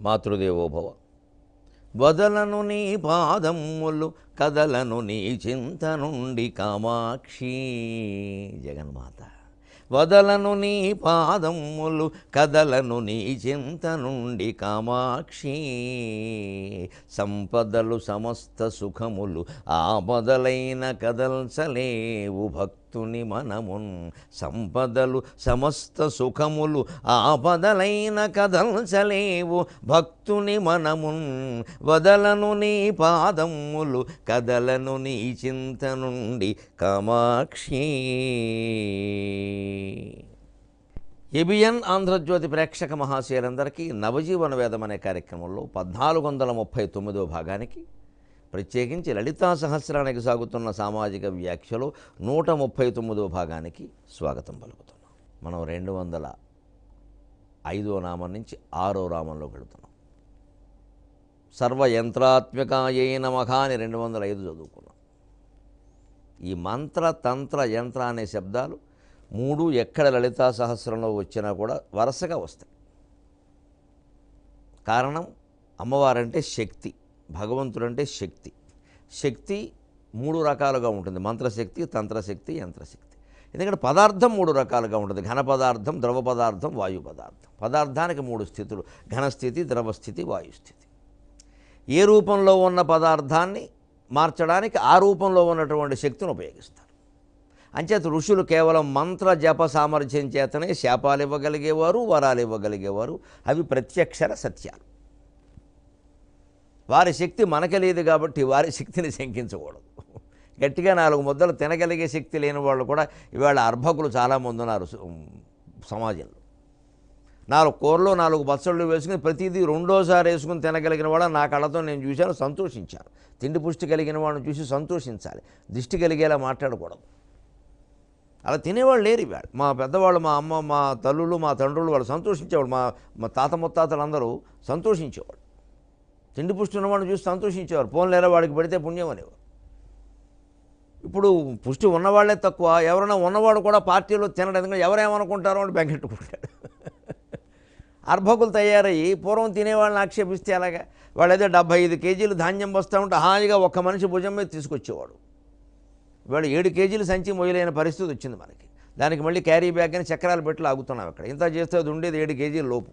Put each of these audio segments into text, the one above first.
మాతృదేవోభవ. వదలను నీ పాదములు కదలను నీ చింత నుండి కామాక్షి. జగన్మాత. వదలను నీ పాదములు కదలను నీ చింత నుండి కామాక్షి. సంపదలు సమస్త సుఖములు ఆపదలైన కదల్చలేవు భక్తుని మనమున్. సంపదలు సమస్త సుఖములు ఆపదలైన కదల్చలేవు భక్తుని మనమున్. వదలను నీ పాదములు కదలను నీ చింత నుండి కామాక్షి. ఏబిఎన్ ఆంధ్రజ్యోతి ప్రేక్షక మహాశయులందరికీ నవజీవన వేదం అనే కార్యక్రమంలో 1439వ భాగానికి, ప్రత్యేకించి లలితా సహస్రానికి సాగుతున్న సామాజిక వ్యాఖ్యలో 139వ భాగానికి స్వాగతం పలుకుతున్నాం. మనం 205వ నామం నుంచి 6వ నామంలోకి వెళుతున్నాం. సర్వయంత్రాత్మకాయే నమః అని 205 చదువుకున్నాం. ఈ మంత్ర తంత్ర యంత్ర అనే శబ్దాలు 3 ఎక్కడ లలితా సహస్రంలో వచ్చినా కూడా వరుసగా వస్తాయి. కారణం, అమ్మవారంటే శక్తి, భగవంతుడంటే శక్తి. శక్తి 3 రకాలుగా ఉంటుంది: మంత్రశక్తి, తంత్రశక్తి, యంత్రశక్తి. ఎందుకంటే పదార్థం 3 రకాలుగా ఉంటుంది: ఘన పదార్థం, ద్రవ పదార్థం, వాయు పదార్థం. పదార్థానికి 3 స్థితులు: ఘనస్థితి, ద్రవస్థితి, వాయుస్థితి. ఏ రూపంలో ఉన్న పదార్థాన్ని మార్చడానికి ఆ రూపంలో ఉన్నటువంటి శక్తిని ఉపయోగిస్తారు. అంచేత ఋషులు కేవలం మంత్ర జప సామర్థ్యం చేతనే శాపాలు ఇవ్వగలిగేవారు, వరాలు ఇవ్వగలిగేవారు. అవి ప్రత్యక్షర సత్యాలు. వారి శక్తి మనకి లేదు కాబట్టి వారి శక్తిని శంకించకూడదు. గట్టిగా 4 ముద్దలు తినగలిగే శక్తి లేని వాళ్ళు కూడా ఇవాళ అర్భకులు చాలామంది ఉన్నారు సమాజంలో. 4 కూరలు 4 పచ్చళ్ళు వేసుకుని ప్రతిదీ రెండోసారి వేసుకుని తినగలిగిన వాళ్ళు నా కళ్ళతో నేను చూశాను, సంతోషించాను. తిండి పుష్టి కలిగిన వాళ్ళని చూసి సంతోషించాలి, దిష్టి కలిగేలా మాట్లాడకూడదు. అలా తినేవాళ్ళు లేరు ఇవాళ. మా పెద్దవాళ్ళు, మా అమ్మ, మా తల్లులు, మా తండ్రులు వాళ్ళు సంతోషించేవాళ్ళు. మా తాత ముత్తాతలు అందరూ సంతోషించేవాళ్ళు. తిండి పుష్టి ఉన్నవాడిని చూసి సంతోషించేవారు. పోన్లేరా వాడికి పెడితే పుణ్యం అనేవారు. ఇప్పుడు పుష్టి ఉన్నవాళ్లే తక్కువ. ఎవరైనా ఉన్నవాడు కూడా పార్టీలో తినడం, ఎందుకంటే ఎవరేమనుకుంటారో అని బెంగెట్టుకుంటాడు. అర్భకులు తయారయ్యి పూర్వం తినేవాళ్ళని ఆక్షేపిస్తే అలాగా. వాళ్ళైతే 75 కేజీలు ధాన్యం వస్తూ ఉంటే హాయిగా ఒక్క మనిషి భుజం మీద తీసుకొచ్చేవాడు. ఇవాళ 7 కేజీలు సంచి మొయ్యలేని పరిస్థితి వచ్చింది మనకి. దానికి మళ్ళీ క్యారీ బ్యాగ్ అని చక్రాలు పెట్టి లాగుతున్నాం. అక్కడ ఇంత చేస్తే అది ఉండేది 7 కేజీల లోపు.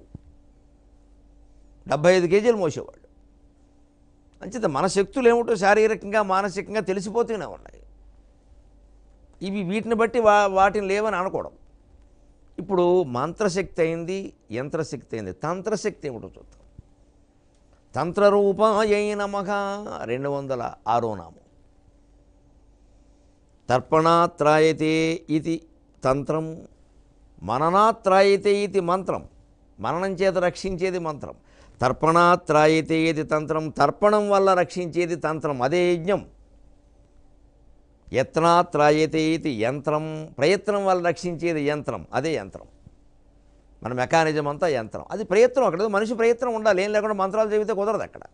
75 కేజీలు మోసేవాళ్ళు. అంచేత మన శక్తులు ఏమిటో శారీరకంగా మానసికంగా తెలిసిపోతూనే ఉన్నాయి. ఇవి వీటిని బట్టి వాటిని లేవని అనకూడదు. ఇప్పుడు మంత్రశక్తి అయింది, యంత్రశక్తి అయింది. తంత్రశక్తి ఏమిటో చూద్దాం. తంత్రరూపాయై నమః 206వ నామం. తర్పణాత్రాయతే ఇది తంత్రం, మననాత్రాయతే ఇది మంత్రం. మననం చేత రక్షించేది మంత్రం. తర్పణాత్రాయతే ఇది తంత్రం, తర్పణం వల్ల రక్షించేది తంత్రం, అదే యజ్ఞం. యత్నాత్రాయతే ఇది యంత్రం, ప్రయత్నం వల్ల రక్షించేది యంత్రం, అదే యంత్రం. మన మెకానిజం అంతా యంత్రం. అది ప్రయత్నం. అక్కడ మనిషి ప్రయత్నం ఉండాలి. ఏం లేకుండా మంత్రాలు చదివితే కుదరదు. అక్కడ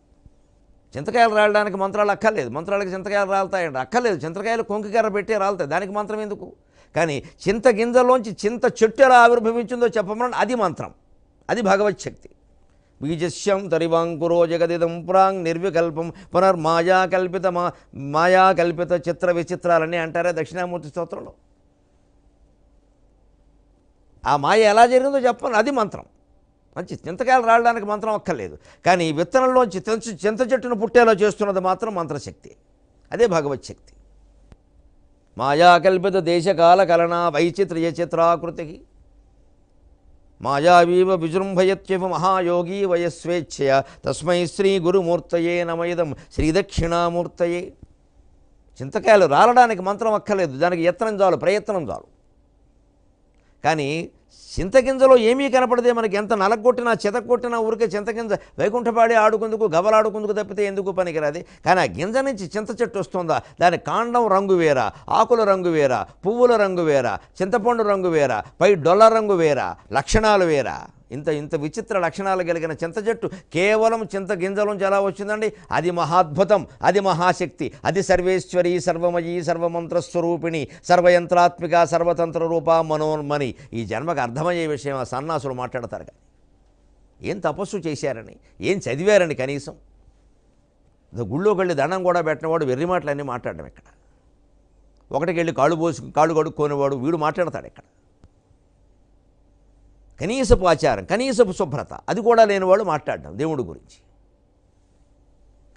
చింతకాయలు రాయడానికి మంత్రాలు అక్కర్లేదు. మంత్రాలకి చింతకాయలు రాలుతాయండి, అక్కర్లేదు. చింతకాయలు కొంకికర్ర పెట్టే రాలుతాయి, దానికి మంత్రం ఎందుకు? కానీ చింత గింజలోంచి చింత చెట్టు ఎలా ఆవిర్భవించిందో చెప్పమని అది మంత్రం, అది భగవచ్చక్తి. బీజస్యం తరివాంకురో జగదిదం పురాంగ్ నిర్వికల్పం మాయాకల్పిత చిత్ర విచిత్రాలన్నీ అంటారే దక్షిణామూర్తి స్తోత్రంలో. ఆ మాయ ఎలా జరిగిందో చెప్పండి, అది మంత్రం. మంచి చింతకాయలు రావడానికి మంత్రం అక్కర్లేదు. కానీ విత్తనంలోంచి చింత చెట్టును పుట్టేలా చేస్తున్నది మాత్రం మంత్రశక్తి, అదే భగవచ్చక్తి. మాయాకల్పిత దేశకాల కలనా వైచిత్ర్య చిత్రాకృతి మాయావీవ విజృంభయత్యవ మహాయోగీ వయస్వేచ్ఛయ తస్మై శ్రీ గురుమూర్తయే నమయిదం శ్రీదక్షిణామూర్తయే. చింతకాయలు రాలడానికి మంత్రం అక్కర్లేదు, దానికి యత్నం చాలు, ప్రయత్నం చాలు. కానీ చింతగింజలో ఏమీ కనపడదే మనకి. ఎంత నలగొట్టినా చితకొట్టినా ఊరికే చింతగింజ వైకుంఠపాడి ఆడుకుందుకు గబలాడుకుందుకు తప్పితే ఎందుకు పనికిరాది. కానీ ఆ గింజ నుంచి చింత చెట్టు వస్తుందా, దాని కాండం రంగు వేరా, ఆకుల రంగు వేరా, పువ్వుల రంగు వేరా, చింతపండు రంగు వేరా, పై డొల్ల రంగు వేరా, లక్షణాలు వేరా. ఇంత విచిత్ర లక్షణాలు కలిగిన చింత చెట్టు కేవలం చింత గింజలోంచి ఎలా వచ్చిందండి? అది మహాద్భుతం, అది మహాశక్తి, అది సర్వేశ్వరి, సర్వమయీ, సర్వమంత్రస్వరూపిణి, సర్వయంత్రాత్మిక, సర్వతంత్ర రూప, మనోన్మని. ఈ జన్మకు అర్థమయ్యే విషయం ఆ సన్నాసులు మాట్లాడతారు. కానీ ఏం తపస్సు చేశారని, ఏం చదివారని కనీసం. గుళ్ళోకి వెళ్ళి దండం కూడా పెట్టినవాడు వెర్రి మాటలన్నీ మాట్లాడడం ఇక్కడ. ఒకటికి వెళ్ళి కాళ్ళు కడుక్కోనేవాడు వీడు మాట్లాడతాడు ఇక్కడ. కనీసపు ఆచారం, కనీసపు శుభ్రత అది కూడా లేనివాడు మాట్లాడడం దేవుడి గురించి.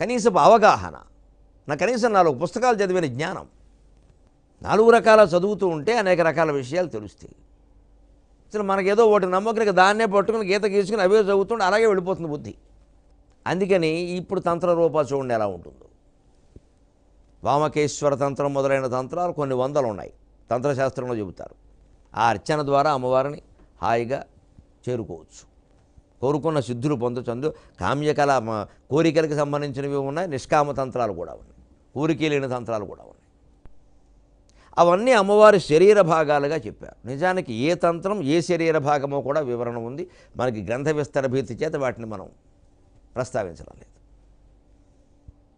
కనీసపు అవగాహన, కనీసం 4 పుస్తకాలు చదివిన జ్ఞానం. 4 రకాల చదువుతూ ఉంటే అనేక రకాల విషయాలు తెలుస్తాయి. అసలు మనకేదో ఒకటి నమ్మకానికి దాన్నే పట్టుకుని గీత గీసుకుని అవే చదువుతుంటే అలాగే వెళ్ళిపోతుంది బుద్ధి. అందుకని ఇప్పుడు తంత్ర రూపా చూడండి ఎలా ఉంటుందో. వామకేశ్వర తంత్రం మొదలైన తంత్రాలు కొన్ని వందలు ఉన్నాయి, తంత్రశాస్త్రంలో చెబుతారు. ఆ అర్చన ద్వారా అమ్మవారిని హాయిగా చేరుకోవచ్చు, కోరుకున్న సిద్ధులు పొందొచ్చు. కామ్యకళ కోరికలకు సంబంధించినవి ఉన్నాయి, నిష్కామ తంత్రాలు కూడా ఉన్నాయి, కోరిక లేని తంత్రాలు కూడా ఉన్నాయి. అవన్నీ అమ్మవారి శరీర భాగాలుగా చెప్పారు. నిజానికి ఏ తంత్రం ఏ శరీర భాగమో కూడా వివరణ ఉంది. మనకి గ్రంథ విస్తర భీతి చేత వాటిని మనం ప్రస్తావించడం లేదు.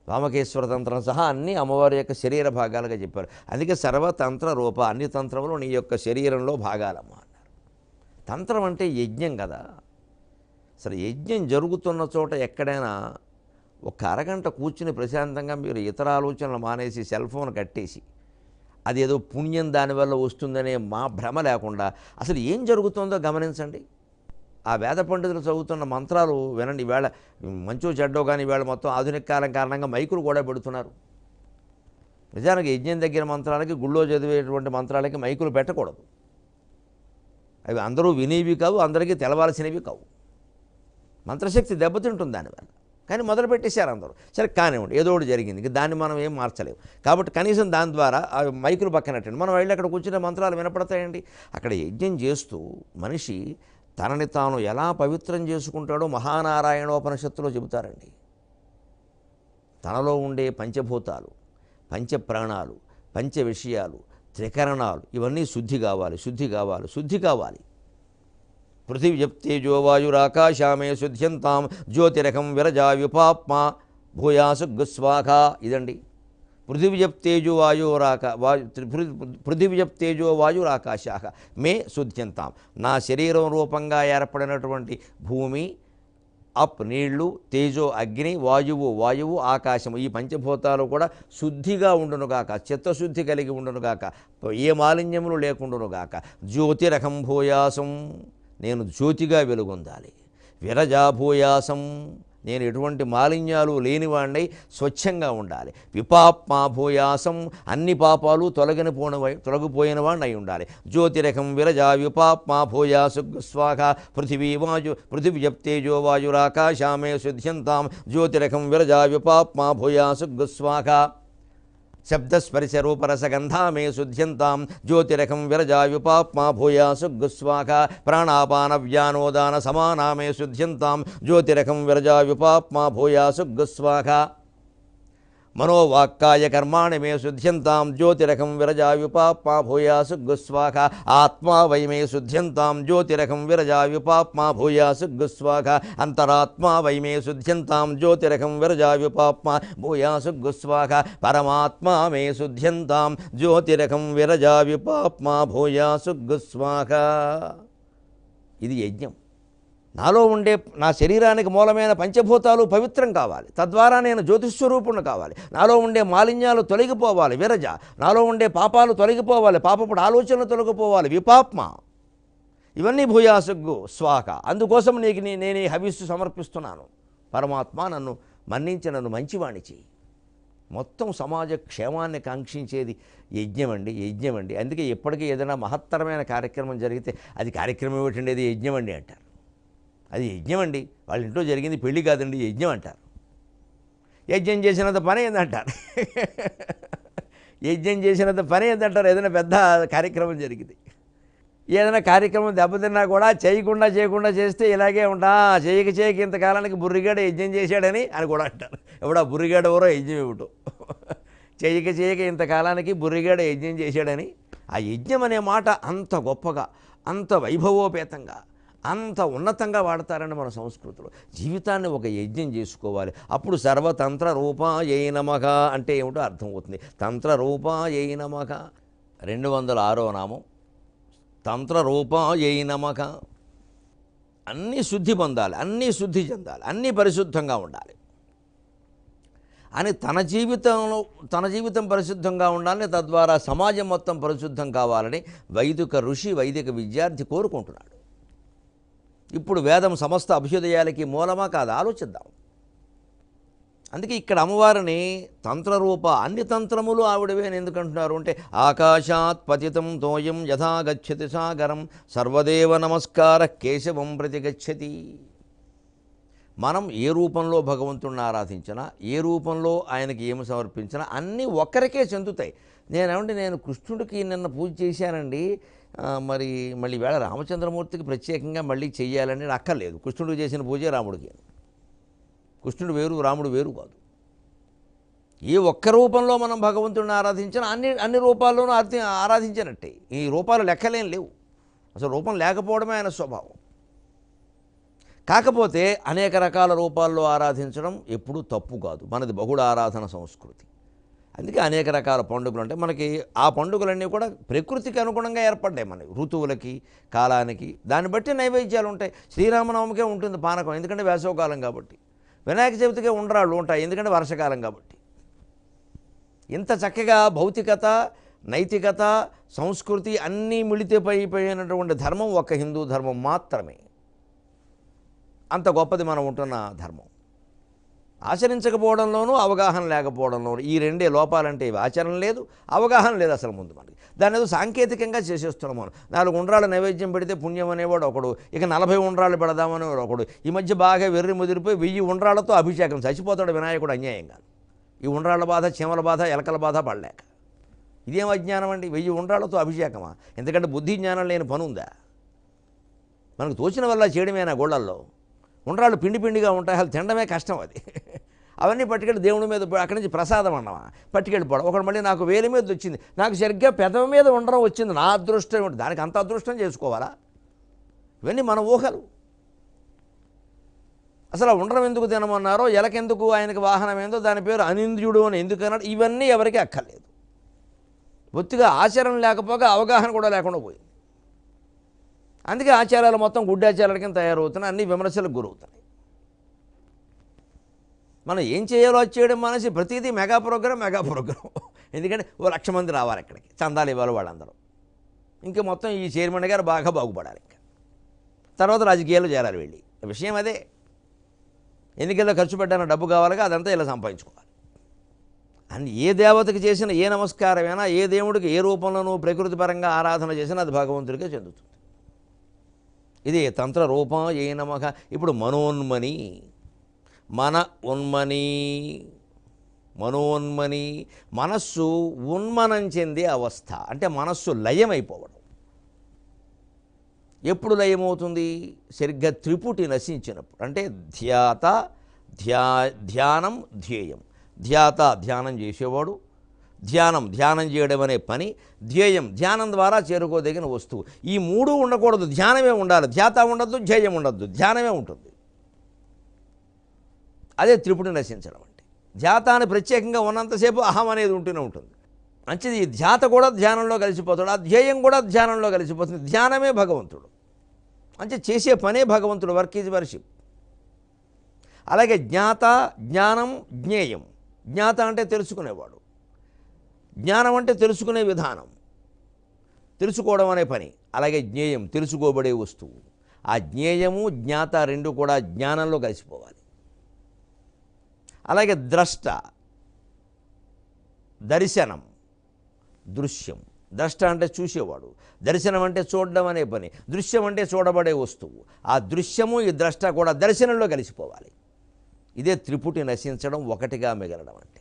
వామకేశ్వర తంత్రం సహా అన్నీ అమ్మవారి యొక్క శరీర భాగాలుగా చెప్పారు. అందుకే సర్వతంత్ర రూప, అన్ని తంత్రములు నీ యొక్క శరీరంలో భాగాలమ్మ అన్నారు. తంత్రం అంటే యజ్ఞం కదా. అసలు యజ్ఞం జరుగుతున్న చోట ఎక్కడైనా ఒక అరగంట కూర్చుని ప్రశాంతంగా మీరు ఇతర ఆలోచనలు మానేసి సెల్ ఫోన్ కట్టేసి అదేదో పుణ్యం దానివల్ల వస్తుందనే మా భ్రమ లేకుండా అసలు ఏం జరుగుతుందో గమనించండి. ఆ వేద పండితులు చదువుతున్న మంత్రాలు వినండి. ఈవేళ మంచో చెడ్డో కానీ ఈవేళ మొత్తం ఆధునిక కాలం కారణంగా మైకులు కూడా పెడుతున్నారు. నిజానికి యజ్ఞం దగ్గర మంత్రాలకి, గుళ్ళో చదివేటువంటి మంత్రాలకి మైకులు పెట్టకూడదు. అవి అందరూ వినేవి కావు, అందరికీ తెలవాల్సినవి కావు. మంత్రశక్తి దెబ్బతింటుంది దానివల్ల. కానీ మొదలుపెట్టేశారు అందరూ. సరే కానివ్వండి, ఏదో ఒకటి జరిగింది, దాన్ని మనం ఏం మార్చలేము. కాబట్టి కనీసం దాని ద్వారా ఆ మైకులు పక్కనట్టండి, మనం వెళ్ళి అక్కడ కూర్చునే మంత్రాలు వినపడతాయండి. అక్కడ యజ్ఞం చేస్తూ మనిషి తనని తాను ఎలా పవిత్రం చేసుకుంటాడో మహానారాయణోపనిషత్తులో చెబుతారండి. తనలో ఉండే పంచభూతాలు, పంచప్రాణాలు, పంచ విషయాలు, త్రికరణాలు ఇవన్నీ శుద్ధి కావాలి, శుద్ధి కావాలి, శుద్ధి కావాలి. పృథివ్యప్తేజో వాయురాకాశామే శుద్ధ్యంతాం జ్యోతిరకం విరజా విపాప్మా భూయాసు గుస్వాఖ. ఇదండి పృథివ్యప్తేజో పృథివ్యప్తేజో వాయురాకాశాఖ మే శుద్ధ్యంతాం. నా శరీరం రూపంగా ఏర్పడినటువంటి భూమి, అప్ నీళ్లు, తేజో అగ్ని, వాయువు ఆకాశము, ఈ పంచభూతాలు కూడా శుద్ధిగా ఉండునుగాక, చిత్తశుద్ధి కలిగి ఉండునుగాక, ఏ మాలిన్యములు లేకుండునుగాక. జ్యోతిరకం భూయాసం, నేను జ్యోతిగా వెలుగొందాలి. విరజాభూయాసం, నేను ఎటువంటి మాలిన్యాలు లేనివాడినై స్వచ్ఛంగా ఉండాలి. విపాప్మా భూయాసం, అన్ని పాపాలు తొలగిపోయిన వాడిని అయి ఉండాలి. జ్యోతిరకం విరజా విపాప్మా భూయాసు స్వాఖ పృథివ్యప్తేజో వాయురాకాశామే శుద్ధ్యంతాం జ్యోతిరకం విరజా విపాప్మా భూయాసు స్వాఖ. శబ్దస్పర్శరూపరసగంధా మే శుద్ధ్యంతాం జ్యోతిరకం విరజా విపాప్మా భూయాసు గుస్వాఖ. ప్రాణాపాన వ్యానోదాన సమానా మే శుద్ధ్యంతాం జ్యోతిరకం విరజా విపాప్మా భూయాసు గుస్వాఖ. మనోవాక్కాయ కర్మాణి మే శుద్ధ్యంతాం జ్యోతిరకం విరజా విపాప్మా భూయాసు గుస్వాఖ. ఆత్మా వై మే శుద్ధ్యంతాం జ్యోతిరకం విరజా విపాప్మా భూయాసు గుస్వాఖ. అంతరాత్మా వై మే శుద్ధ్యంతాం జ్యోతిరకం విరజా విపాప్మా భూయాసు గుస్వాఖ. పరమాత్మా మే శుద్ధ్యంతాం జ్యోతిరకం విరజా విపాప్మా భూయాసు గుస్వాఖ. ఇది యజ్ఞం. నాలో ఉండే నా శరీరానికి మూలమైన పంచభూతాలు పవిత్రం కావాలి, తద్వారా నేను జ్యోతిస్వరూపుణ్ణి కావాలి. నాలో ఉండే మాలిన్యాలు తొలగిపోవాలి, విరజ. నాలో ఉండే పాపాలు తొలగిపోవాలి, పాపపుడు ఆలోచనలు తొలగిపోవాలి, విపాప్మ. ఇవన్నీ భూయాసుగ్గు స్వాక. అందుకోసం నేను ఈ హవిస్సు సమర్పిస్తున్నాను. పరమాత్మ నన్ను మన్నించి నన్ను మంచివాణ్ణి చేయి. మొత్తం సమాజ క్షేమాన్ని కాంక్షించేది యజ్ఞం అండి. అందుకే ఎప్పటికీ ఏదైనా మహత్తరమైన కార్యక్రమం జరిగితే అది కార్యక్రమం ఏమిటండి, అది యజ్ఞం అండి అంటారు. అది యజ్ఞం అండి, వాళ్ళ ఇంట్లో జరిగింది పెళ్ళి కాదండి, యజ్ఞం అంటారు. యజ్ఞం చేసినంత పని ఏందంటారు. యజ్ఞం చేసినంత పని ఏందంటారు. ఏదైనా పెద్ద కార్యక్రమం జరిగింది, ఏదైనా కార్యక్రమం దెబ్బతిన్నా కూడా చేయకుండా చేస్తే ఇలాగే ఉంటా. చేయక ఇంతకాలానికి బుర్రిగాడ యజ్ఞం చేశాడని అని కూడా అంటారు. ఎవడా బుర్రిగాడ ఎవరో యజ్ఞం ఏమిటో. చేయక ఇంతకాలానికి బుర్రిగాడ యజ్ఞం చేశాడని. ఆ యజ్ఞం అనే మాట అంత గొప్పగా, అంత వైభవోపేతంగా, అంత ఉన్నతంగా వాడతారని మన సంస్కృతిలో. జీవితాన్ని ఒక యజ్ఞం చేసుకోవాలి. అప్పుడు సర్వతంత్ర రూపాయై నమః అంటే ఏమిటో అర్థమవుతుంది. తంత్ర రూపాయై నమః 206వ నామం తంత్ర రూపాయై నమః అన్నీ శుద్ధి పొందాలి, అన్నీ శుద్ధి చెందాలి, అన్నీ పరిశుద్ధంగా ఉండాలి అని తన జీవితం పరిశుద్ధంగా ఉండాలని, తద్వారా సమాజం మొత్తం పరిశుద్ధం కావాలని వైదిక ఋషి, వైదిక విద్యార్థి కోరుకుంటున్నాడు. ఇప్పుడు వేదం సమస్త అభ్యుదయాలకి మూలమా కాదా ఆలోచిద్దాం. అందుకే ఇక్కడ అమ్మవారిని తంత్రరూప, అన్ని తంత్రములు ఆవిడవే అని ఎందుకంటున్నారు అంటే, ఆకాశాత్ పతితం తోయం యథా గచ్చతి సాగరం సర్వదేవ నమస్కార కేశవం ప్రతి గచ్చతి. మనం ఏ రూపంలో భగవంతుడిని ఆరాధించినా, ఏ రూపంలో ఆయనకి ఏమి సమర్పించినా అన్నీ ఒక్కరికే చెందుతాయి. నేను కృష్ణుడికి నిన్న పూజ చేశానండి, మరి మళ్ళీ వేళ రామచంద్రమూర్తికి ప్రత్యేకంగా మళ్ళీ చెయ్యాలని అక్కర్లేదు. కృష్ణుడికి చేసిన పూజే రాముడికి. కృష్ణుడు వేరు, రాముడు వేరు కాదు. ఏ ఒక్క రూపంలో మనం భగవంతుడిని ఆరాధించినా అన్ని రూపాల్లోనూ ఆరాధించినట్టే. ఈ రూపాలు లెక్కలేం లేవు. అసలు రూపం లేకపోవడమే ఆయన స్వభావం. కాకపోతే అనేక రకాల రూపాల్లో ఆరాధించడం ఎప్పుడూ తప్పు కాదు. మనది బహుళ ఆరాధన సంస్కృతి. అందుకే అనేక రకాల పండుగలు అంటే మనకి ఆ పండుగలన్నీ కూడా ప్రకృతికి అనుగుణంగా ఏర్పడ్డాయి. మనకి ఋతువులకి, కాలానికి, దాన్ని బట్టి నైవేద్యాలు ఉంటాయి. శ్రీరామనవమికే ఉంటుంది పానకం, ఎందుకంటే వేసవకాలం కాబట్టి. వినాయక చవితికే ఉండ్రాళ్ళు ఉంటాయి, ఎందుకంటే వర్షకాలం కాబట్టి. ఇంత చక్కగా భౌతికత, నైతికత, సంస్కృతి అన్నీ మిళితమైపోయినటువంటి ధర్మం ఒక హిందూ ధర్మం మాత్రమే. అంత గొప్పది మనం ఉంటున్న ధర్మం. ఆచరించకపోవడంలోనూ, అవగాహన లేకపోవడంలోనూ, ఈ రెండే లోపాలంటే ఇవి. ఆచరణ లేదు, అవగాహన లేదు అసలు ముందు మనకి. దాన్ని ఏదో సాంకేతికంగా చేసేస్తున్నాం మనం. 4 ఉండ్రాళ్ళ నైవేద్యం పెడితే పుణ్యం అనేవాడు ఒకడు, ఇక 40 ఉండ్రాళ్ళు పెడదామనేవాడు ఒకడు. ఈ మధ్య బాగా వెర్రి ముదిరిపోయి 1000 ఉండ్రాళ్ళతో అభిషేకం. చచ్చిపోతాడు వినాయకుడు అన్యాయంగా. ఈ ఉండ్రాళ్ళ బాధ, చీమల బాధ, ఎలకల బాధ పడలేక. ఇదేం అజ్ఞానం అండి? 1000 ఉండ్రాళ్ళతో అభిషేకమా? ఎందుకంటే బుద్ధి జ్ఞానం లేని పని ఉందా? మనకు తోచిన వల్ల చేయడమేనా గోళ్ళల్లో? ఉండ్రాళ్ళు పిండి పిండిగా ఉంటాయి, అసలు తినడమే కష్టం అది. అవన్నీ పట్టుకెళ్ళి దేవుడి మీద అక్కడి నుంచి ప్రసాదం అన్నమా పట్టుకెళ్ళిపోవడం. ఒకటి మళ్ళీ నాకు వేలి మీద వచ్చింది, నాకు సరిగ్గా పెదవి మీద ఉండడం వచ్చింది, నా అదృష్టం ఏమిటి? దానికి అంత అదృష్టం చేసుకోవాలా? ఇవన్నీ మన ఊహలు. అసలు ఆ ఉండడం ఎందుకు తినమన్నారో, ఎలకెందుకు ఆయనకు వాహనం ఏందో, దాని పేరు అనింద్రుడు అని ఎందుకు అన్నాడు, ఇవన్నీ ఎవరికి అక్కర్లేదు. బొత్తిగా ఆచరణ లేకపోగా అవగాహన కూడా లేకుండా పోయింది. అందుకే ఆచారాలు మొత్తం గుడ్డాచారాల కింద తయారవుతున్నాయి, అన్ని విమర్శలకు గురవుతున్నాయి. మనం ఏం చేయాలో అది చేయడం మానేసి ప్రతిదీ మెగా ప్రోగ్రాం. ఎందుకంటే 1,00,000 మంది రావాలి ఇక్కడికి, చందాలు ఇవ్వాలి వాళ్ళందరూ. ఇంకా మొత్తం ఈ చైర్మన్ గారు బాగా బాగుపడాలి, ఇంకా తర్వాత రాజకీయాల్లో చేరాలి వెళ్ళి. విషయం అదే. ఎన్నికల్లో ఖర్చు పెట్టడానికి డబ్బు కావాలిగా, అదంతా ఇలా సంపాదించుకోవాలి. అని ఏ దేవతకి చేసిన ఏ నమస్కారమైనా, ఏ దేవుడికి ఏ రూపంలోనూ ప్రకృతి పరంగా ఆరాధన చేసినా అది భగవంతుడికే చెందుతుంది. ఇది తంత్ర రూపం ఏ నమః. ఇప్పుడు మనోన్మని, మనోన్మని మనస్సు ఉన్మనం చెందే అవస్థ. అంటే మనస్సు లయమైపోవడం. ఎప్పుడు లయమవుతుంది? సరిగ్గా త్రిపుటి నశించినప్పుడు. అంటే ధ్యానం, ధ్యేయం. ధ్యానం చేసేవాడు, ధ్యానం చేయడం అనే పని, ధ్యానం ద్వారా చేరుకోదగిన వస్తువు. ఈ 3 ఉండకూడదు, ధ్యానమే ఉండాలి. ధ్యాత ఉండద్దు, ధ్యేయం ఉండద్దు, ధ్యానమే ఉంటుంది. అదే త్రిపుటి నశించడం అంటే. ధ్యాతాన్ని ప్రత్యేకంగా ఉన్నంతసేపు అహం అనేది ఉంటూనే ఉంటుంది. మంచిది. ఈ ధ్యాత కూడా ధ్యానంలో కలిసిపోతాడు, ఆ ధ్యేయం కూడా ధ్యానంలో కలిసిపోతుంది. ధ్యానమే భగవంతుడు. అంటే చేసే పనే భగవంతుడు. Work is worship. అలాగే జ్ఞాత, జ్ఞానం, జ్ఞేయం. జ్ఞాత అంటే తెలుసుకునేవాడు, జ్ఞానం అంటే తెలుసుకునే విధానం, తెలుసుకోవడం అనే పని. అలాగే జ్ఞేయం, తెలుసుకోబడే వస్తువు. ఆ జ్ఞేయము, జ్ఞాత రెండు కూడా జ్ఞానంలో కలిసిపోవాలి. అలాగే ద్రష్ట, దర్శనం, దృశ్యం. ద్రష్ట అంటే చూసేవాడు, దర్శనం అంటే చూడడం అనే పని, దృశ్యం అంటే చూడబడే వస్తువు. ఆ దృశ్యము, ఈ ద్రష్ట కూడా దర్శనంలో కలిసిపోవాలి. ఇదే త్రిపుటి నశించడం, ఒకటిగా మిగలడం అంటే.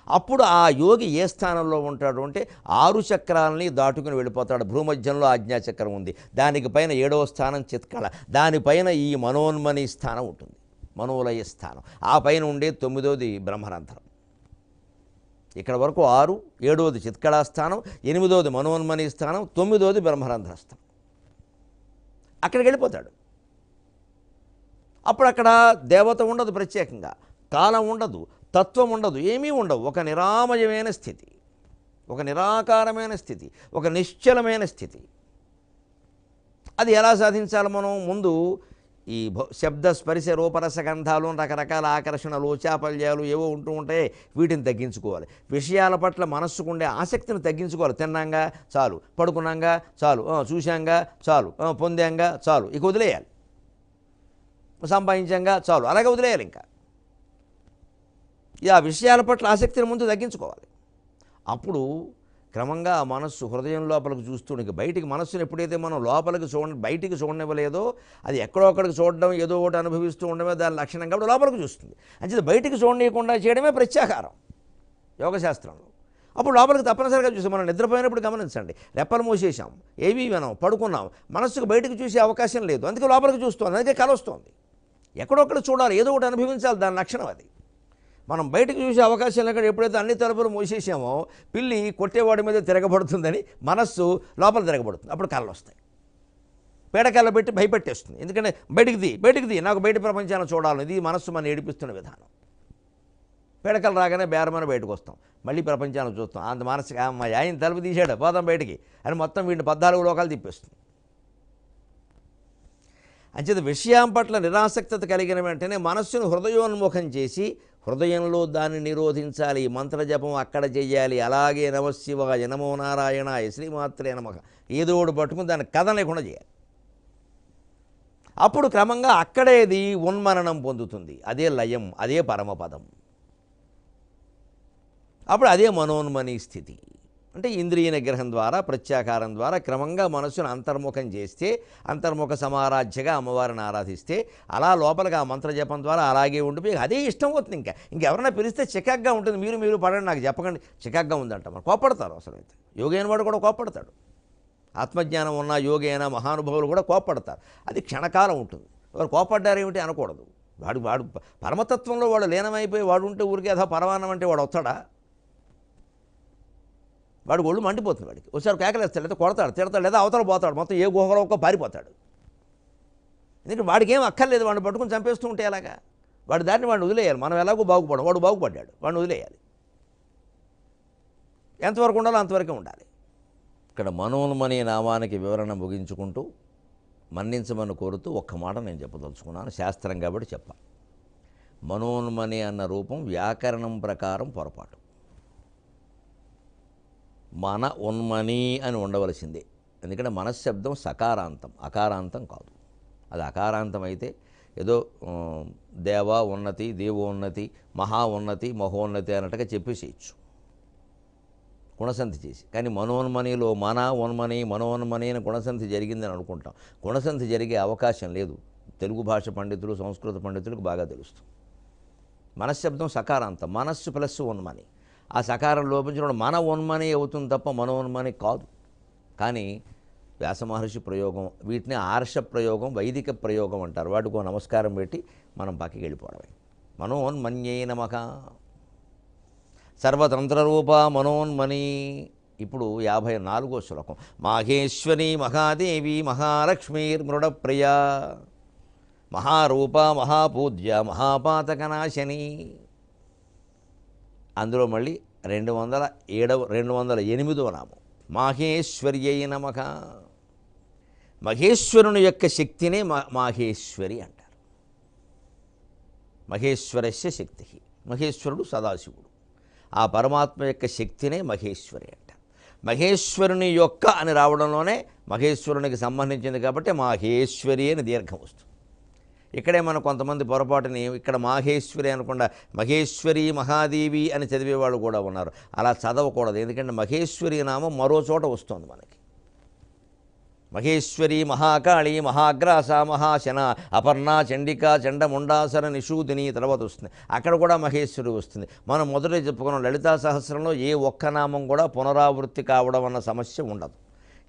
అప్పుడు ఆ యోగి ఏ స్థానంలో ఉంటాడు అంటే 6 చక్రాలని దాటుకుని వెళ్ళిపోతాడు. భూమధ్యంలో ఆజ్ఞాచక్రం ఉంది, దానికి పైన 7వ స్థానం చిత్కళ, దానిపైన ఈ మనోన్మని స్థానం ఉంటుంది, మనోలయ స్థానం. ఆ పైన ఉండే 9వది బ్రహ్మరంధ్రం. ఇక్కడ వరకు 6, 7వది చిత్కళా స్థానం, 8వది మనోన్మని స్థానం, 9వది బ్రహ్మరంధ్ర స్థానం. అక్కడికి వెళ్ళిపోతాడు. అప్పుడు అక్కడ దేవత ఉండదు, ప్రత్యేకంగా కాలం ఉండదు, తత్వం ఉండదు, ఏమీ ఉండవు. ఒక నిరామయమైన స్థితి, ఒక నిరాకారమైన స్థితి, ఒక నిశ్చలమైన స్థితి. అది ఎలా సాధించాలి? మనం ముందు ఈ శబ్ద స్పర్శ రూపరసగంధాలు రకరకాల ఆకర్షణలు చాపల్యాలు ఏవో ఉంటూ ఉంటాయి. వీటిని తగ్గించుకోవాలి. విషయాల పట్ల మనస్సుకుండే ఆసక్తిని తగ్గించుకోవాలి. తిన్నాంగా చాలు, పడుకున్నాంగా చాలు, చూశాంగా చాలు, పొందాంగా చాలు, ఇక వదిలేయాలి. సంపాదించాంగా చాలు, అలాగే వదిలేయాలి. ఇంకా ఆ విషయాల పట్ల ఆసక్తిని ముందు తగ్గించుకోవాలి. అప్పుడు క్రమంగా ఆ మనస్సు హృదయం లోపలికి చూస్తూ ఇక బయటికి మనస్సును ఎప్పుడైతే మనం లోపలికి బయటికి చూడనివ్వలేదో, అది ఎక్కడో అక్కడికి చూడడం, ఏదో ఒకటి అనుభవిస్తూ ఉండడమే దాని లక్షణం కాబట్టి లోపలికి చూస్తుంది. అంటే బయటికి చూడనీయకుండా చేయడమే ప్రత్యాహారం యోగశాస్త్రంలో. అప్పుడు లోపలికి తప్పనిసరిగా చూస్తాం. మనం నిద్రపోయినప్పుడు గమనించండి, రెప్పలు మూసేసాం, ఏవీ వినం, పడుకున్నాం, మనస్సుకు బయటికి చూసే అవకాశం లేదు. అందుకే లోపలికి చూస్తుంది, అందుకే కల వస్తుంది. ఎక్కడొక్కడ చూడాలి, ఏదో ఒకటి అనుభవించాలి, దాని లక్షణం అది. మనం బయటకు చూసే అవకాశం లేకుండా ఎప్పుడైతే అన్ని తలుపులు మూసేసామో పిల్లి కొట్టేవాడి మీద తిరగబడుతుందని మనస్సు లోపల తిరగబడుతుంది. అప్పుడు కళ్ళు వస్తాయి. పేడకళ్ళ పెట్టి భయపెట్టేస్తుంది. ఎందుకంటే బయటికి తీ నాకు బయట ప్రపంచాన్ని చూడాలని. ఇది మనస్సు మనం ఏడిపిస్తున్న విధానం. పేడకలు రాగానే బేరమని బయటకు వస్తాం, మళ్ళీ ప్రపంచాన్ని చూస్తాం. అంత మనసుకి ఆయన తలుపు తీసాడు పోదాం బయటికి అని మొత్తం వీటిని 14 లోకాలు తిప్పేస్తుంది. అంచేత విషయం పట్ల నిరాసక్తత కలిగిన వెంటనే మనస్సును హృదయోన్ముఖం చేసి హృదయంలో దాన్ని నిరోధించాలి. మంత్రజపం అక్కడ చెయ్యాలి. అలాగే నమశివాయ, నమో నారాయణాయ, శ్రీమాత్రే నమః ఏదో ఒకటి పట్టుకుని దాన్ని కథ లేకుండా చేయాలి. అప్పుడు క్రమంగా అక్కడేది ఉన్మరణం పొందుతుంది. అదే లయం, అదే పరమపదం. అప్పుడు అదే మనోన్మని స్థితి. అంటే ఇంద్రియ నిగ్రహం ద్వారా, ప్రత్యాకారం ద్వారా క్రమంగా మనస్సును అంతర్ముఖం చేస్తే, అంతర్ముఖ సమారాధ్యగా అమ్మవారిని ఆరాధిస్తే, అలా లోపలికి ఆ మంత్రజపం ద్వారా అలాగే ఉండిపోయి అదే ఇష్టం అవుతుంది. ఇంకెవరైనా పిలిస్తే చికాగ్గా ఉంటుంది. మీరు పడండి, నాకు చెప్పకండి, చికాగ్గా ఉందంట. మరి కోప్పడతారు. అసలు అయితే యోగి అయిన వాడు కూడా కోప్పడతాడు. ఆత్మజ్ఞానం ఉన్న యోగి అయినా మహానుభావులు కూడా కోప్పడతారు. అది క్షణకాలం ఉంటుంది. వారు కోప్పడ్డారేమిటి అనకూడదు. వాడు పరమతత్వంలో వాడు లీనమైపోయి వాడు ఉంటే ఊరికే అదా పరమాన్నం అంటే వాడు వస్తాడా? వాడు ఒళ్ళు మండిపోతుంది. వాడికి ఒకసారి కేకలేస్తాడు, లేదా కొడతాడు, తిడతాడు, లేదా అవతల పోతాడు, మొత్తం ఏ గుహలో ఒక్క పారిపోతాడు. ఎందుకంటే వాడికి ఏం అక్కర్లేదు. వాడిని పట్టుకుని చంపేస్తూ ఉంటే ఎలాగా? వాడి దాన్ని వాడిని వదిలేయాలి. మనం ఎలాగో బాగుపడం, వాడు బాగుపడ్డాడు, వాడిని వదిలేయాలి. ఎంతవరకు ఉండాలో అంతవరకే ఉండాలి. ఇక్కడ మనోన్మని నామానికి వివరణ ముగించుకుంటూ మన్నించమని కోరుతూ ఒక్క మాట నేను చెప్పదలుచుకున్నాను. శాస్త్రం కాబట్టి చెప్పాలి. మనోన్మని అన్న రూపం వ్యాకరణం ప్రకారం పొరపాటు. మన ఉన్మని అని ఉండవలసిందే. ఎందుకంటే మనశ్శబ్దం సకారాంతం, అకారాంతం కాదు. అది అకారాంతం అయితే ఏదో దేవ ఉన్నతి, దేవోన్నతి, మహా ఉన్నతి, మహోన్నతి అన్నట్టుగా చెప్పేసేయచ్చు గుణసంధి చేసి. కానీ మనోన్మనిలో మన ఉన్మని, మనోన్మని అని గుణసంధి జరిగిందని అనుకుంటాం. గుణసంధి జరిగే అవకాశం లేదు. తెలుగు భాష పండితులు, సంస్కృత పండితులకు బాగా తెలుస్తుంది. మనశ్శబ్దం సకారాంతం, మనస్సు ప్లస్ ఉన్మని. ఆ సకారం లోపించడం మన ఉన్మని అవుతుంది తప్ప మనోన్మని కాదు. కానీ వ్యాస మహర్షి ప్రయోగం, వీటిని ఆర్ష ప్రయోగం, వైదిక ప్రయోగం అంటారు. వాటికో నమస్కారం పెట్టి మనం పక్కకి వెళ్ళిపోవడమే. మనోన్మన్యే నమః. సర్వతంత్రరూప మనోన్మని. ఇప్పుడు 54వ శ్లోకం. మాహేశ్వరి మహాదేవి మహాలక్ష్మీర్మృడప్రియ మహారూప మహాపూజ్య మహాపాతకనాశని. అందులో మళ్ళీ 208వ నామం మాహేశ్వర్యై నమః. మహేశ్వరుని యొక్క శక్తినే మాహేశ్వరి అంటారు. మహేశ్వరస్య శక్తి. మహేశ్వరుడు సదాశివుడు. ఆ పరమాత్మ యొక్క శక్తినే మహేశ్వరి అంటారు. మహేశ్వరుని యొక్క అని రావడంలోనే మహేశ్వరునికి సంబంధించింది కాబట్టి మాహేశ్వరి అని దీర్ఘం వస్తుంది. ఇక్కడే మనం కొంతమంది పొరపాటుని ఇక్కడ మాహేశ్వరి అనకుండా మహేశ్వరి మహాదేవి అని చదివేవాళ్ళు కూడా ఉన్నారు. అలా చదవకూడదు. ఎందుకంటే మహేశ్వరి నామం మరో చోట వస్తుంది మనకి. మహేశ్వరి మహాకాళి మహాగ్రాస మహాశన అపర్ణ చండిక చండముండాసర నిషూదిని తర్వాత వస్తుంది. అక్కడ కూడా మహేశ్వరి వస్తుంది. మనం మొదట చెప్పుకున్నాం లలితా సహస్రంలో ఏ ఒక్క నామం కూడా పునరావృత్తి కావడం అన్న సమస్య ఉండదు.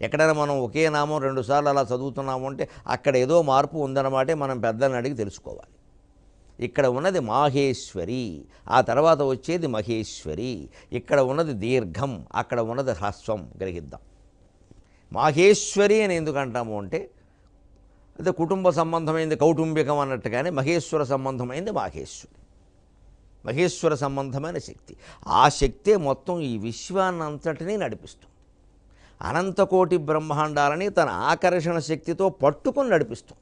ఎక్కడైనా మనం ఒకే నామం 2 సార్లు అలా చదువుతున్నాము అంటే అక్కడ ఏదో మార్పు ఉందన్నమాటే మనం పెద్దలను అడిగి తెలుసుకోవాలి. ఇక్కడ ఉన్నది మాహేశ్వరి, ఆ తర్వాత వచ్చేది మహేశ్వరి. ఇక్కడ ఉన్నది దీర్ఘం, అక్కడ ఉన్నది హ్రస్వం. గ్రహిద్దాం. మాహేశ్వరి అని ఎందుకు అంటాము అంటే అదే కుటుంబ సంబంధమైంది కౌటుంబికం అన్నట్టుగానే మహేశ్వర సంబంధమైంది మాహేశ్వరి. మహేశ్వర సంబంధమైన శక్తి. ఆ శక్తే మొత్తం ఈ విశ్వాన్నంతటినీ నడిపిస్తుంది. అనంతకోటి బ్రహ్మాండాలని తన ఆకర్షణ శక్తితో పట్టుకొని నడిపిస్తుంది.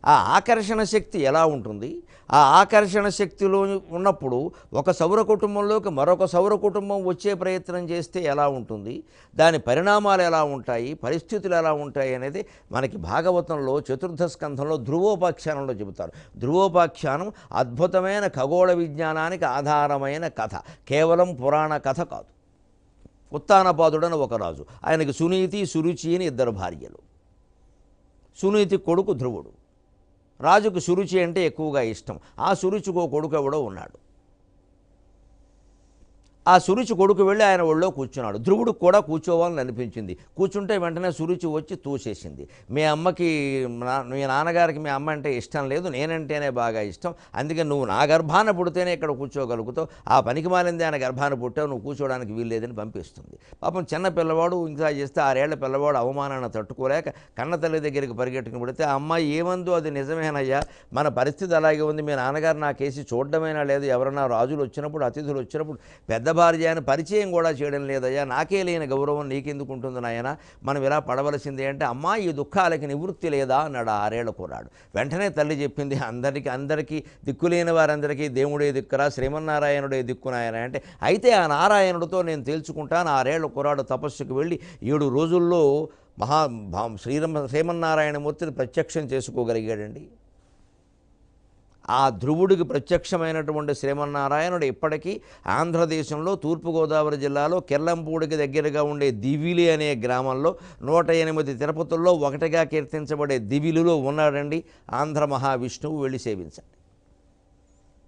ఆ ఆకర్షణ శక్తి ఎలా ఉంటుంది, ఆ ఆకర్షణ శక్తిలో ఉన్నప్పుడు ఒక సౌర కుటుంబంలోకి మరొక సౌర కుటుంబం వచ్చే ప్రయత్నం చేస్తే ఎలా ఉంటుంది, దాని పరిణామాలు ఎలా ఉంటాయి, పరిస్థితులు ఎలా ఉంటాయి అనేది మనకి భాగవతంలో చతుర్థ స్కంధంలో ధ్రువోపాఖ్యానంలో చెబుతారు. ధ్రువోపాఖ్యానం అద్భుతమైన ఖగోళ విజ్ఞానానికి ఆధారమైన కథ, కేవలం పురాణ కథ కాదు. ఉత్తానపాదుడని ఒక రాజు, ఆయనకి సునీతి సురుచి అని ఇద్దరు భార్యలు. సునీతి కొడుకు ధ్రువుడు, రాజుకు సురుచి అంటే ఎక్కువగా ఇష్టం. ఆ సురుచికో కొడుకు ఎవడో ఉన్నాడు. ఆ సురుచి కొడుకు వెళ్ళి ఆయన ఒళ్ళో కూర్చున్నాడు. ధ్రువుడికి కూడా కూర్చోవాలని అనిపించింది. కూర్చుంటే వెంటనే సురుచి వచ్చి తోసేసింది. మీ అమ్మకి మీ నాన్నగారికి మీ అమ్మ అంటే ఇష్టం లేదు, నేనంటేనే బాగా ఇష్టం, అందుకే నువ్వు నా గర్భాన పుడితేనే ఇక్కడ కూర్చోగలుగుతావు, ఆ పనికి మాలింది ఆయన గర్భాన పుట్టావు, నువ్వు కూర్చోడానికి వీల్లేదని పంపిస్తుంది. పాపం చిన్న పిల్లవాడు ఇంకా చేస్తే 6 ఏళ్ల పిల్లవాడు అవమానాన్ని తట్టుకోలేక కన్న తల్లి దగ్గరికి పరిగెట్టుకుని పడితే, ఆ అమ్మాయి ఏమందో అది నిజమేనయ్యా, మన పరిస్థితి అలాగే ఉంది, మీ నాన్నగారు నా కేసి చూడడమైనా లేదు, ఎవరన్నా రాజులు వచ్చినప్పుడు అతిథులు వచ్చినప్పుడు పెద్ద భార్య అని పరిచయం కూడా చేయడం లేదయ్యా, నాకే లేని గౌరవం నీకెందుకు ఉంటుంది నాయన, మనం ఇలా పడవలసిందే అంటే, అమ్మా ఈ దుఃఖాలకి నివృత్తి లేదా అన్నాడు 6 ఏళ్ల కుర్రాడు. వెంటనే తల్లి చెప్పింది, అందరికీ దిక్కులేని వారందరికీ దేవుడే దిక్కురా, శ్రీమన్నారాయణుడే దిక్కునాయన అంటే, అయితే ఆ నారాయణుడితో నేను తేల్చుకుంటాను. 6 ఏళ్ల కుర్రాడు తపస్సుకు వెళ్ళి 7 రోజుల్లో శ్రీమన్నారాయణమూర్తిని ప్రత్యక్షం చేసుకోగలిగాడండి. ఆ ధ్రువుడికి ప్రత్యక్షమైనటువంటి శ్రీమన్నారాయణుడు ఇప్పటికీ ఆంధ్రదేశంలో తూర్పుగోదావరి జిల్లాలో కిర్లంపూడికి దగ్గరగా ఉండే దివిలి అనే గ్రామంలో 108 తిరుపతుల్లో ఒకటిగా కీర్తించబడే దివిలిలో ఉన్నాడండి ఆంధ్ర మహావిష్ణువు. వెళ్ళి సేవించండి.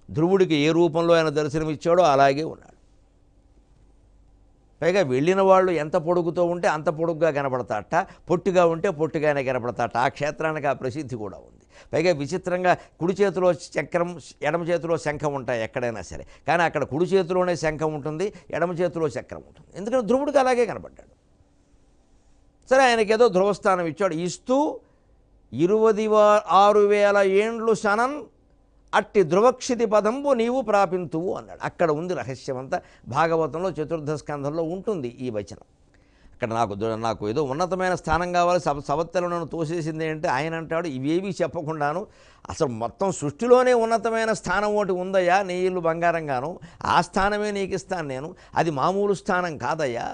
ధ్రువుడికి ఏ రూపంలో ఆయన దర్శనమిచ్చాడో అలాగే ఉన్నాడు. పైగా వెళ్ళిన వాళ్ళు ఎంత పొడుగుతో ఉంటే అంత పొడుగ్గా కనపడతాట, పొట్టిగా ఉంటే పొట్టిగానే కనపడతాట. ఆ క్షేత్రానికి ఆ ప్రసిద్ధి కూడా ఉంది. పైగా విచిత్రంగా కుడి చేతిలో చక్రం, ఎడమ చేతిలో శంఖం ఉంటాయి ఎక్కడైనా సరే, కానీ అక్కడ కుడి చేతిలోనే శంఖం ఉంటుంది, ఎడమ చేతిలో చక్రం ఉంటుంది. ఎందుకంటే ధ్రువుడికి అలాగే కనపడ్డాడు. సరే, ఆయనకి ఏదో ధ్రువస్థానం ఇచ్చాడు. ఇస్తూ 26,000 ఏండ్లు శనం అట్టి ధ్రువక్షితి పదంబు నీవు ప్రాపింతువు అన్నాడు. అక్కడ ఉంది రహస్యమంతా. భాగవతంలో చతుర్థ స్కంధంలో ఉంటుంది ఈ వచనం. అక్కడ నాకు ఏదో ఉన్నతమైన స్థానం కావాలి, సవత్తెలు నన్ను తోసేసింది అంటే ఆయన అంటాడు, ఇవేవి చెప్పకుండాను అసలు మొత్తం సృష్టిలోనే ఉన్నతమైన స్థానం ఒకటి ఉందయ్యా, నీ ఇల్లు బంగారంగాను, ఆ స్థానమే నీకు ఇస్తాను నేను, అది మామూలు స్థానం కాదయ్యా.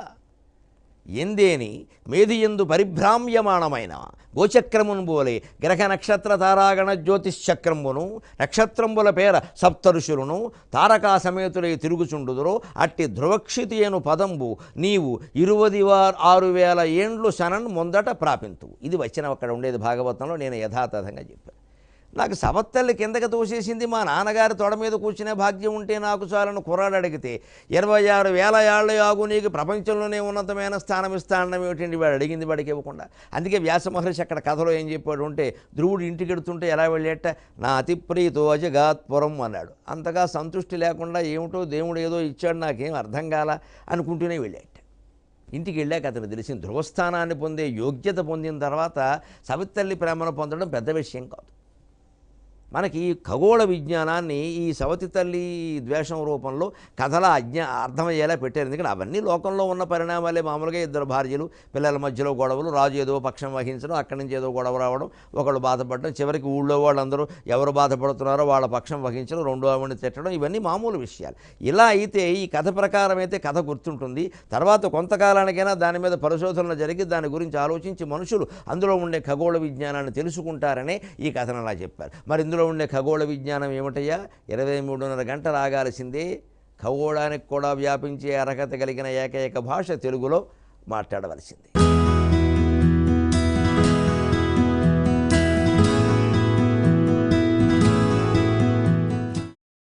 ఎందేని మేధియందు పరిభ్రామ్యమాణమైన గోచక్రమును బోలే గ్రహ నక్షత్ర తారాగణ జ్యోతిశ్చక్రమును నక్షత్రంబుల పేర సప్తఋషులను తారకా సమేతులై తిరుగుచుండుదురో అట్టి ధ్రువక్షితి అను పదంబు నీవు 26,000 ఏండ్లు శనన్ ముందట ప్రాపింతువు. ఇది వచ్చిన అక్కడ ఉండేది భాగవతంలో. నేను యథాతథంగా చెప్పాను. నాకు సవత్తల్లి కిందకి తోసేసింది, మా నాన్నగారి తొడ మీద కూర్చునే భాగ్యం ఉంటే నాకు చాలను కుర్రాడు అడిగితే 26,000 ఏళ్ళ యాగు నీకు ప్రపంచంలోనే ఉన్నతమైన స్థానం ఇస్తానడం ఏమిటండి వాడు అడిగింది వాడికి ఇవ్వకుండా. అందుకే వ్యాస మహర్షి అక్కడ కథలో ఏం చెప్పాడు అంటే, ధ్రువుడు ఇంటికి ఎడుతుంటే ఎలా వెళ్ళేట, నా అతిప్రీతో అజగాత్పురం అన్నాడు. అంతగా సంతృష్టి లేకుండా ఏమిటో దేవుడు ఏదో ఇచ్చాడు నాకేం అర్థం కాల అనుకుంటూనే వెళ్ళాట. ఇంటికి వెళ్ళాక అతను తెలిసింది, ధ్రువస్థానాన్ని పొందే యోగ్యత పొందిన తర్వాత సవితల్లి ప్రేమను పొందడం పెద్ద విషయం కాదు. మనకి ఖగోళ విజ్ఞానాన్ని ఈ సవతి తల్లి ద్వేషం రూపంలో కథల అర్థమయ్యేలా పెట్టారు. ఎందుకంటే అవన్నీ లోకంలో ఉన్న పరిణామాలే. మామూలుగా 2 భార్యలు, పిల్లల మధ్యలో గొడవలు, రాజు ఏదో పక్షం వహించడం, అక్కడి నుంచి ఏదో గొడవ రావడం, ఒకళ్ళు బాధపడడం, చివరికి ఊళ్ళో వాళ్ళందరూ ఎవరు బాధపడుతున్నారో వాళ్ళ పక్షం వహించడం, రెండో ఆవిడని తిట్టడం, ఇవన్నీ మామూలు విషయాలు. ఇలా అయితే ఈ కథ ప్రకారం అయితే కథ గుర్తుంటుంది. తర్వాత కొంతకాలానికైనా దాని మీద పరిశోధనలు జరిగి దాని గురించి ఆలోచించి మనుషులు అందులో ఉండే ఖగోళ విజ్ఞానాన్ని తెలుసుకుంటారనే ఈ కథను అలా చెప్పారు. మరి ఇందులో ఉండే ఖగోళ విజ్ఞానం ఏమిటయ్యా? 23:30 గంటలు ఆగాల్సిందే. ఖగోళానికి కూడా వ్యాపించే అర్హత కలిగిన ఏకైక భాష తెలుగులో మాట్లాడవలసింది.